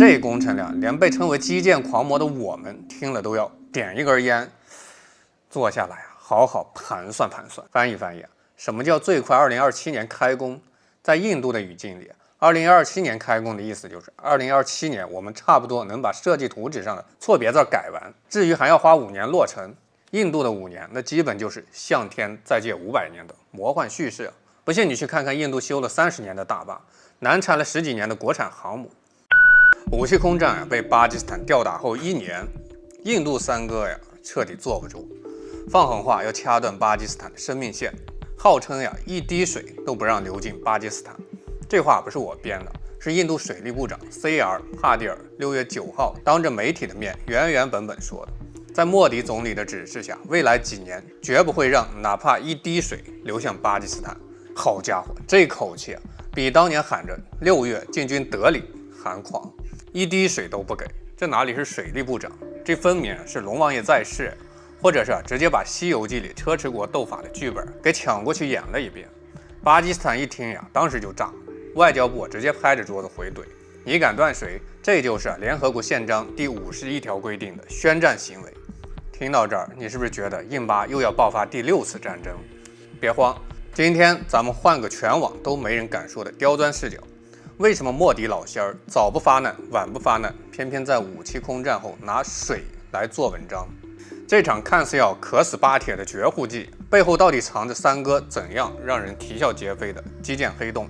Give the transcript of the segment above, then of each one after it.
這工程量連被稱為基建狂魔的我們聽了都要點一根烟，坐下来好好盘算盘算，翻譯啊，什麼叫最快2027年開工？在印度的語境裡，2027年開工的意思就是2027年我們差不多能把設計圖紙上的錯別字改完。至於還要花5年落成，印度的5年那基本就是向天再借500年的魔幻叙事。不信你去看看印度修了30年的大壩，难產了10幾年的國產航母。武器空戰被巴基斯坦吊打後1年，印度三哥徹底坐不住，放狠話要掐斷巴基斯坦的生命線，號稱一滴水都不讓流進巴基斯坦。這話不是我編的，是印度水利部長 C.R. 帕蒂爾6月9號當着媒體的面原本說的。在莫迪總理的指示下，未來幾年絕不會讓哪怕一滴水流向巴基斯坦。好家伙，這口氣比當年喊着6月进軍德里还狂，一滴水都不給，這哪裡是水利部長，這分明是龍王爺在世，或者是直接把《西遊記》裡车迟國鬥法的劇本給搶過去演了一遍。巴基斯坦一聽當時就炸，外交部直接拍着桌子回怼：你敢斷水，這就是联合國憲章第51條規定的宣戰行為。聽到這兒，你是不是覺得印巴又要爆發第6次戰爭？別慌，今天咱們換個全網都沒人敢說的刁鑽視角。為什麼莫迪老仙兒早不發難晚不發難，偏偏在武器空戰後拿水來做文章？這場看似要渴死巴鐵的絕戶計，背後到底藏着三哥怎樣讓人啼笑皆非的基建黑洞？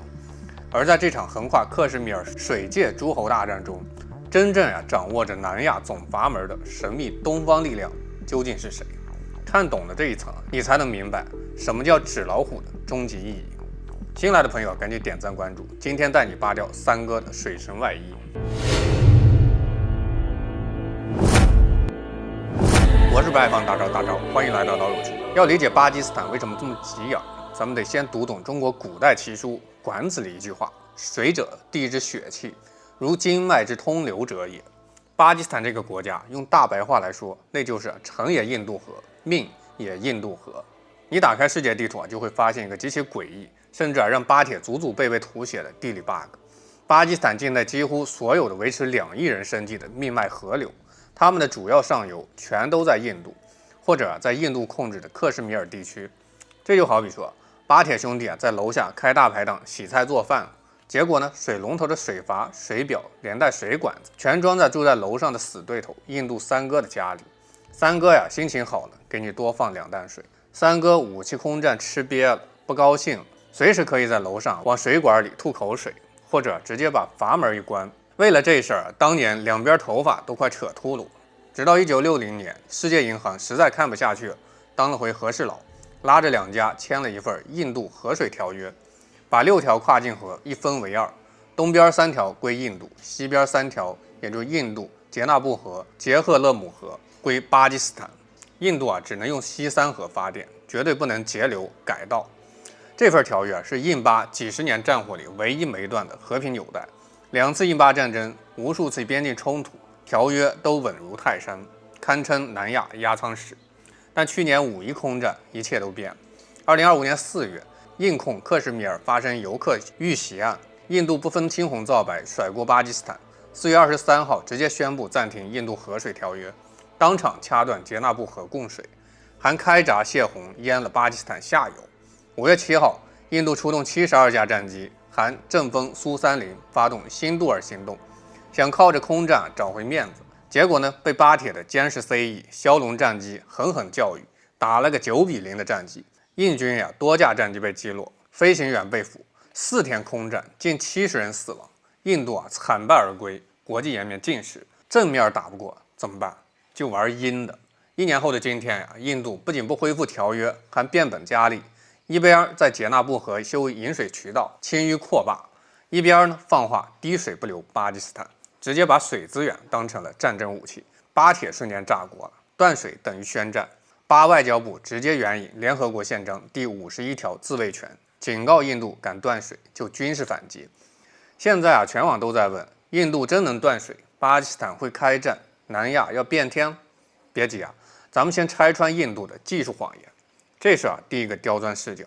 而在這場橫跨克什米爾水界諸侯大戰中，真正掌握着南亞總閥門的神秘東方力量究竟是誰？看懂了這一層，你才能明白什麼叫紙老虎的終極意義。新來的朋友趕緊點讚關注，今天帶你扒掉三哥的水神外衣。我是不爱放大招，歡迎来到老友记。要理解巴基斯坦为什麼這麼急眼，咱們得先讀懂中國古代奇書《管子》裡一句話：水者，地之血氣，如經脈之通流者也。巴基斯坦這個國家，用大白話來說，那就是成也印度河，命也印度河。你打開世界地圖就會發現一個極其詭異，甚至讓巴鐵祖祖輩輩吐血的地理 bug。巴基斯坦境內幾乎所有的維持2億人生計的命脈河流，他們的主要上游全都在印度，或者在印度控制的克什米爾地區。這就好比說，巴鐵兄弟在樓下開大排檔洗菜做飯，結果呢，水龍頭的水閥、水表連帶水管子全裝在住在樓上的死對頭印度三哥的家裡。三哥心情好了，給你多放2擔水。三哥武器空戰吃癟了，不高興了，隨時可以在樓上往水管裡吐口水，或者直接把閥門一關。為了這事兒，當年兩邊頭髮都快扯禿了。直到1960年，世界銀行實在看不下去了，當了回和事佬，拉着2家簽了一份印度河水條約，把6條跨境河一分為2，東邊3條歸印度，西邊3條，也就是印度傑納布河、傑赫勒姆河歸巴基斯坦。印度只能用西3河發電，絕對不能截流改道。這份條約是印巴幾十年戰火裡唯一沒斷的和平紐帶。2次印巴戰爭，無數次邊境衝突，條約都穩如泰山，堪稱南亞壓艙石。但去年5一空戰，一切都變了。2025年4月，印控克什米爾發生游客遇襲案，印度不分青紅皂白甩鍋巴基斯坦。4月23號直接宣布暫停印度河水條約，當場掐斷傑納布河供水，還開閘洩洪淹了巴基斯坦下游。5月7號，印度出動72架戰機，含陣風蘇30發動辛杜爾行動，想靠着空戰找回面子。結果呢，被巴鐵的殲10 C-1梟龍戰機狠狠教育，打了個9-0的戰績。印軍多架戰機被擊落，飛行員被俘，4天空戰近70人死亡，印度慘敗而歸，國際顏面盡失。正面打不過怎麼辦？就玩陰的。1年後的今天印度不僅不恢復條約，還變本加厲，一邊在傑納布河修引水渠道，清淤擴壩，一邊呢放話滴水不流巴基斯坦，直接把水資源當成了戰爭武器。巴鐵瞬間炸鍋了，斷水等於宣戰。巴外交部直接援引聯合國憲章第51條自衛權，警告印度敢斷水就軍事反擊。現在全網都在問，印度真能斷水，巴基斯坦會開戰，南亞要變天？別急咱們先拆穿印度的技術謊言。這是第一個刁鑽視角。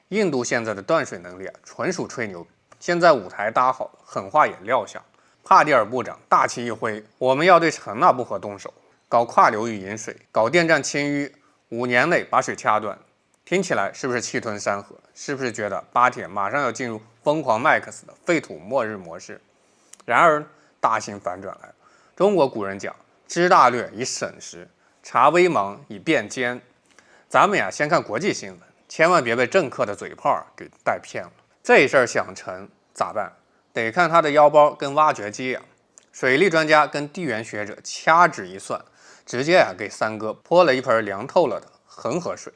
印度現在的斷水能力純屬吹牛，現在舞台搭好了，狠話也撂下。帕蒂爾部長大旗一揮，我們要對陳纳布河動手，搞跨流域引水，搞電站清淤，5年內把水掐斷。聽起來是不是氣吞山河？是不是覺得巴鐵馬上要進入瘋狂麥克斯的廢土末日模式？然而大形反轉來了。中國古人講，知大略以審時，察微茫以辨奸。咱們先看國際新聞，千萬別被政客的嘴炮給帶偏了。這事兒想成咋辦？得看他的腰包跟挖掘機啊。水利專家跟地缘學者掐指一算，直接給三哥潑了一盆涼透了的恆河水。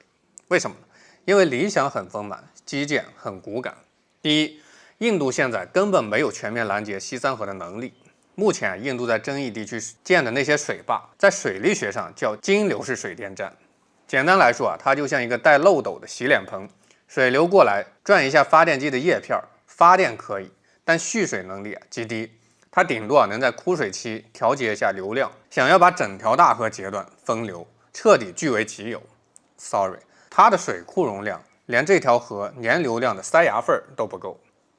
為什麼呢？因為理想很豐滿，基建很骨感。第一，印度現在根本没有全面攔截西三河的能力。目前印度在争議地區建的那些水壩，在水利學上叫金流式水電站。簡單來說它就像一個帶漏斗的洗臉盆，水流過來轉一下發電機的葉片，發電可以，但蓄水能力極低。它頂多能在枯水期調節一下流量，想要把整條大河截斷分流，徹底據為己有 ，sorry。它的水庫容量連這條河年流量的塞牙缝都不夠。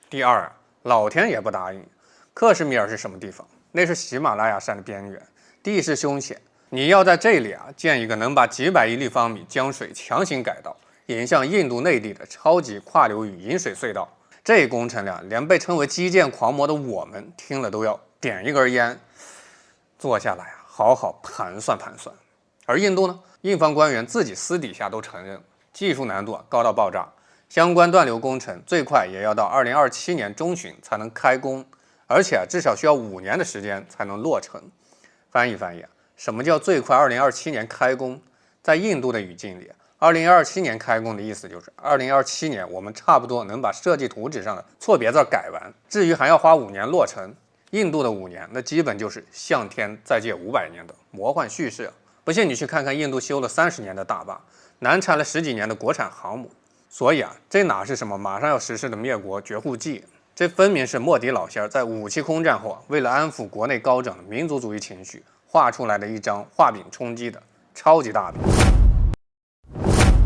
第二老天也不答應。克什米爾是什麼地方？那是喜馬拉雅山的邊緣，地勢凶險。你要在這裡建一個能把幾百億立方米江水強行改道，引向印度內地的超級跨流域引水隧道，這工程量連被稱為基建狂魔的我們聽了都要點一根煙，坐下來好好盤算盤算。而印度呢？印方官員自己私底下都承認，技術難度高到爆炸，相關斷流工程最快也要到2027年中旬才能開工，而且至少需要5年的時間才能落成。翻譯翻譯，什麼叫最快2027年開工？在印度的語境裡，2027年開工的意思就是2027年我們差不多能把設計圖紙上的錯別字改完。至於還要花5年落成，印度的5年那基本就是向天再借500年的魔幻敘事。不信你去看看印度修了30年的大壩，难產了10幾年的國產航母。所以這哪是什麼馬上要實施的滅國絕戶計，這分明是莫迪老仙在武器空戰後為了安撫國內高漲的民族主義情緒畫出來的一張畫餅充飢的超級大餅。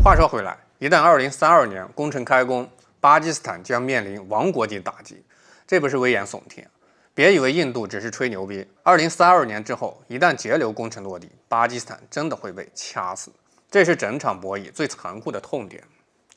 話說回來，一旦2032年工程開工，巴基斯坦將面臨亡國級打擊，這不是危言聳聽。別以為印度只是吹牛逼，2032年之後，一旦截流工程落地，巴基斯坦真的會被掐死。這是整場博弈最殘酷的痛點。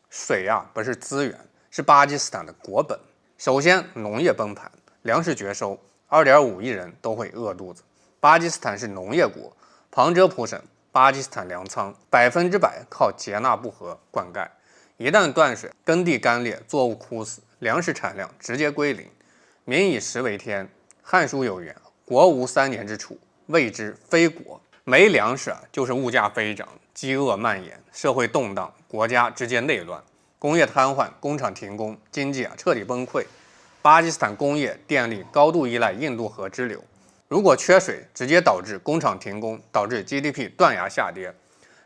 水不是資源，是巴基斯坦的国本。首先，農業崩盤，糧食絕收，2.5億人都會餓肚子。巴基斯坦是農業國，旁遮普省，巴基斯坦糧倉100%靠傑納布河灌溉。一旦斷水，耕地乾裂，作物枯死，糧食產量直接歸零。民以食為天，漢書有言：國無3年之儲，謂之非國。沒糧食就是物價飛漲，飢餓蔓延，社會動盪，國家直接內亂，工業癱瘓，工廠停工，經濟徹底崩潰。巴基斯坦工業電力高度依賴印度河支流，如果缺水，直接導致工廠停工，導致 GDP 斷崖下跌；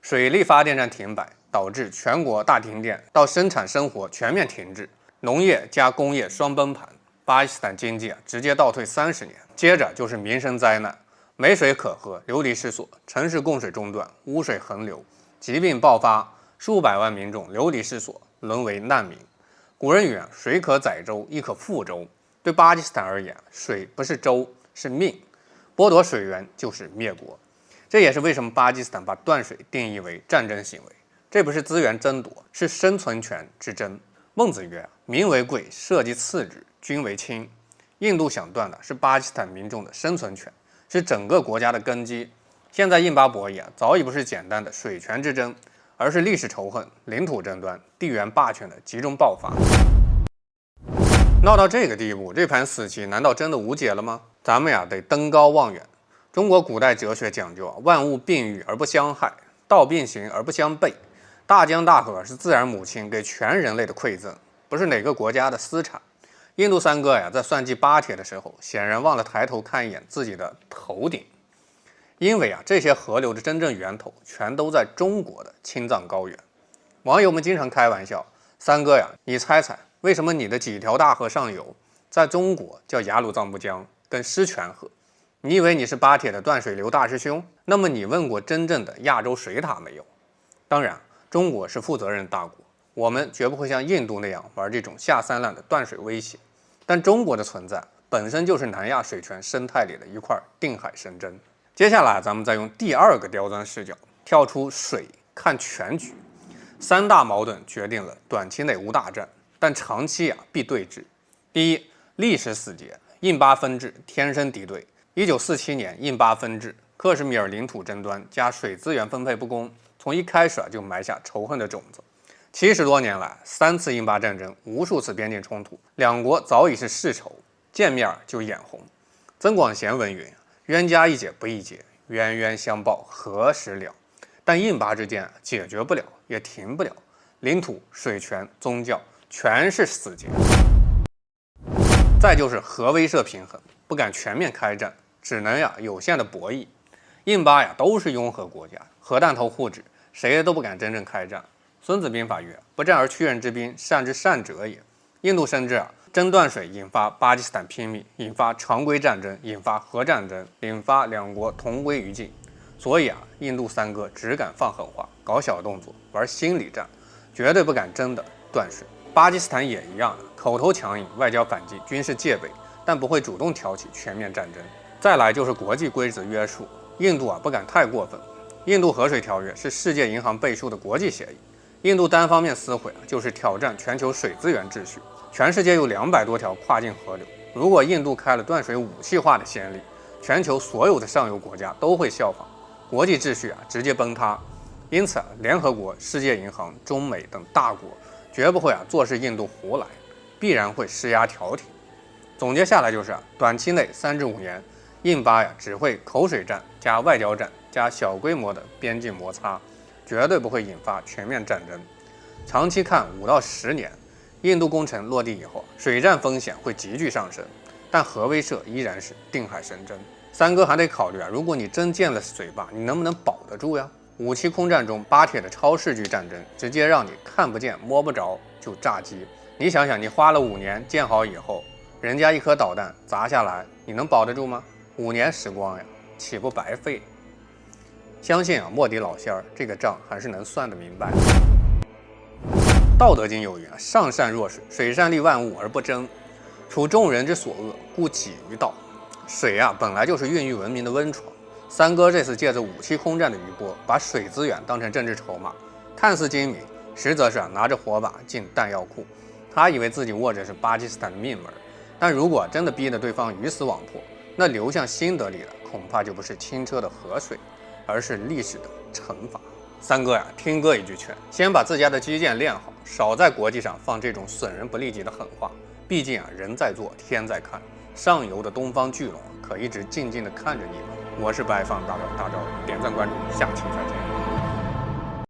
水力發電站停擺，導致全國大停電，到生產生活全面停滯，農業加工業雙崩盤。巴基斯坦經濟直接倒退30年，接着就是民生災難，沒水可喝，流離失所，城市供水中斷，污水橫流，疾病爆發，數百萬民眾流離失所，淪為難民。古人語水可載舟，亦可覆舟。對巴基斯坦而言，水不是舟，是命，剝奪水源就是滅國。這也是為什麼巴基斯坦把斷水定義為戰爭行為，這不是資源爭奪，是生存權之爭。孟子曰：民為貴，社稷次之，君為輕。印度想斷的是巴基斯坦民眾的生存權，是整個國家的根基。現在印巴博弈早已不是簡單的水權之爭，而是歷史仇恨、領土爭端、地緣霸權的集中爆發。鬧到這個地步，這盤死棋難道真的無解了嗎？咱們得登高望遠。中國古代哲學講究萬物並育而不相害，道並行而不相悖。大江大河是自然母親給全人類的饋贈，不是哪個國家的私產。印度三哥在算計巴鐵的時候，顯然忘了抬頭看一眼自己的頭頂，因為這些河流的真正源頭全都在中國的青藏高原。網友們經常開玩笑，三哥你猜猜為什麼你的幾條大河上游在中國叫雅魯藏布江跟獅泉河？你以為你是巴鐵的斷水流大師兄？那麼你問過真正的亞洲水塔沒有？當然，中國是負責任大國，我們絕不會像印度那樣玩這種下三濫的斷水威脅。但中國的存在本身就是南亞水權生態裡的一塊定海神針。接下來，咱們再用第二個刁鑽視角，跳出水看全局。三大矛盾決定了短期內無大戰，但長期必對峙。第一，歷史死結，印巴分治天生敵对。1947年，印巴分治，克什米爾領土爭端加水資源分配不公，從一開始就埋下仇恨的種子。70多年來，3次印巴戰爭，無數次邊境衝突，兩國早已是世仇，見面就眼紅。曾廣賢文云：“冤家宜解不宜結，冤冤相報何時了？”但印巴之間解決不了，也停不了，領土、水權、宗教全是死結。再就是核威慑平衡，不敢全面開戰，只能有限的博弈。印巴都是擁核國家，核彈頭互指，誰都不敢真正開戰。孫子兵法曰：“不戰而屈人之兵，善之善者也。”印度深知争斷水引發巴基斯坦拼命，引發常規戰爭，引發核戰爭，引發兩國同歸於盡。所以印度三哥只敢放狠話，搞小動作，玩心理戰，絕對不敢真的斷水。巴基斯坦也一樣，口頭強硬，外交反擊，軍事戒備，但不會主動挑起全面戰爭。再來就是國際規則約束，印度不敢太過分。印度核水條約是世界銀行背書的國際協議，印度單方面撕毀就是挑戰全球水資源秩序。全世界有200多條跨境河流，如果印度開了斷水武器化的先例，全球所有的上游國家都會效仿，國際秩序直接崩塌。因此聯合國、世界銀行、中美等大國絕不會坐視印度胡來，必然會施壓調停。總結下來就是短期內3至5年，印巴只會口水戰加外交戰加小規模的邊境摩擦，絕對不會引發全面戰爭。長期看5到10年，印度工程落地以後，水戰風險會急劇上升，但核威懾依然是定海神針。三哥還得考慮如果你真建了水壩，你能不能保得住呀？武器空戰中，巴鐵的超視距戰爭直接讓你看不見摸不着就炸機。你想想，你花了5年建好以後，人家一顆導彈砸下來，你能保得住嗎？5年時光豈不白費？相信莫迪老仙兒這個賬還是能算得明白。道德經有云：“上善若水，水善利萬物而不爭，處眾人之所惡，故幾於道。”水本來就是孕育文明的溫床。三哥這次借着武器空戰的余波，把水資源當成政治籌碼，看似精明，實則是拿着火把進彈藥庫。他以為自己握着是巴基斯坦的命門，但如果真的逼得對方魚死網破，那流向新德里的恐怕就不是清澈的河水，而是歷史的懲罰。三哥听哥一句勸，先把自家的基建練好，少在國際上放這種損人不利己的狠話。畢竟人在做，天在看，上游的東方巨龍可一直靜靜地看着你們。我是白放大招，點讚關注，下期再見。